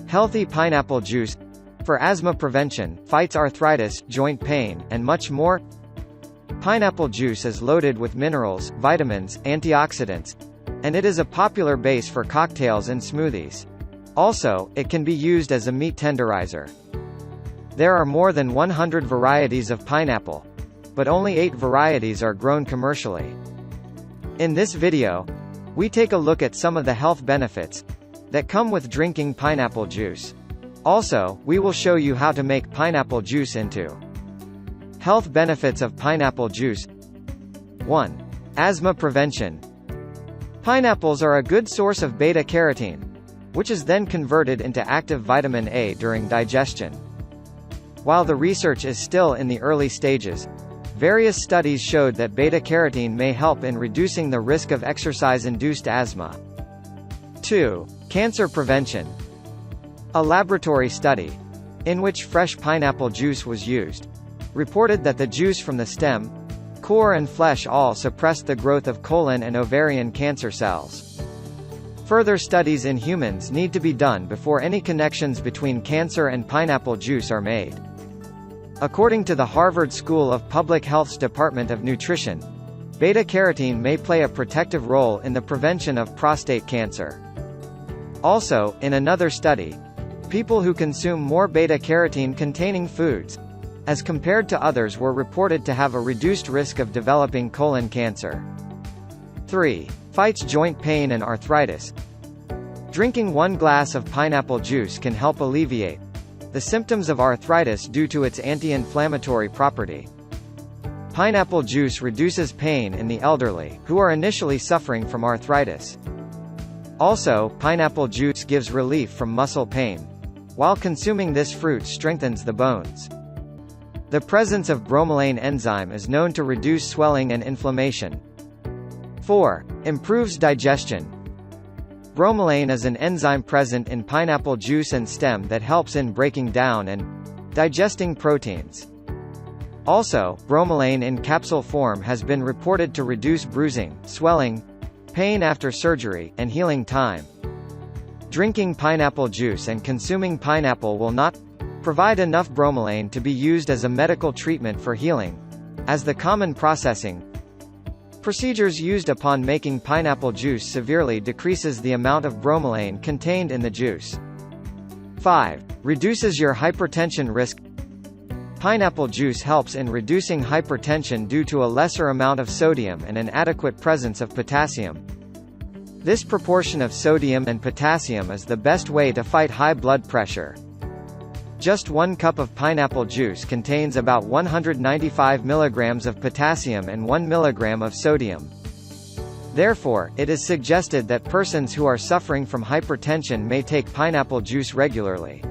Healthy pineapple juice for asthma prevention, fights arthritis, joint pain, and much more. Pineapple juice is loaded with minerals, vitamins, antioxidants, and it is a popular base for cocktails and smoothies. Also, it can be used as a meat tenderizer. There are more than 100 varieties of pineapple, but only 8 varieties are grown commercially. In this video, we take a look at some of the health benefits that come with drinking pineapple juice. Also, we will show you how to make pineapple juice into health benefits of pineapple juice. 1. Asthma prevention. Pineapples are a good source of beta-carotene, which is then converted into active vitamin A during digestion. While the research is still in the early stages, various studies showed that beta-carotene may help in reducing the risk of exercise-induced asthma. 2. Cancer prevention. A laboratory study, in which fresh pineapple juice was used, reported that the juice from the stem, core and flesh all suppressed the growth of colon and ovarian cancer cells. Further studies in humans need to be done before any connections between cancer and pineapple juice are made. According to the Harvard School of Public Health's Department of Nutrition, beta-carotene may play a protective role in the prevention of prostate cancer. Also, in another study, people who consume more beta-carotene containing foods, as compared to others, were reported to have a reduced risk of developing colon cancer. 3. Fights joint pain and arthritis. Drinking 1 glass of pineapple juice can help alleviate the symptoms of arthritis due to its anti-inflammatory property. Pineapple juice reduces pain in the elderly, who are initially suffering from arthritis. Also, pineapple juice gives relief from muscle pain, while consuming this fruit strengthens the bones. The presence of bromelain enzyme is known to reduce swelling and inflammation. 4. Improves digestion. Bromelain is an enzyme present in pineapple juice and stem that helps in breaking down and digesting proteins. Also, bromelain in capsule form has been reported to reduce bruising, swelling, pain after surgery, and healing time. Drinking pineapple juice and consuming pineapple will not provide enough bromelain to be used as a medical treatment for healing, as the common processing procedures used upon making pineapple juice severely decreases the amount of bromelain contained in the juice. 5. Reduces your hypertension risk. Pineapple juice helps in reducing hypertension due to a lesser amount of sodium and an adequate presence of potassium. This proportion of sodium and potassium is the best way to fight high blood pressure. Just 1 cup of pineapple juice contains about 195 mg of potassium and 1 mg of sodium. Therefore, it is suggested that persons who are suffering from hypertension may take pineapple juice regularly.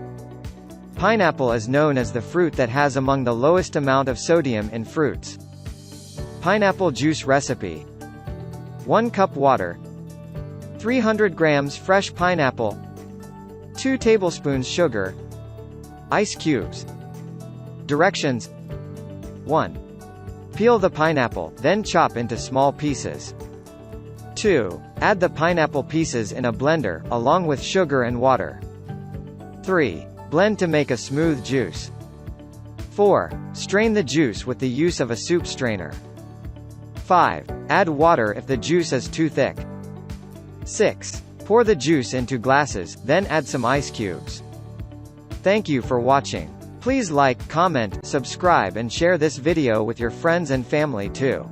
Pineapple is known as the fruit that has among the lowest amount of sodium in fruits. Pineapple juice recipe. 1 cup water, 300 grams fresh pineapple, 2 tablespoons sugar, ice cubes. Directions. 1. Peel the pineapple, then chop into small pieces. 2. Add the pineapple pieces in a blender, along with sugar and water. 3. Blend to make a smooth juice. 4. Strain the juice with the use of a soup strainer. 5. Add water if the juice is too thick. 6. Pour the juice into glasses, then add some ice cubes. Thank you for watching. Please like, comment, subscribe and share this video with your friends and family too.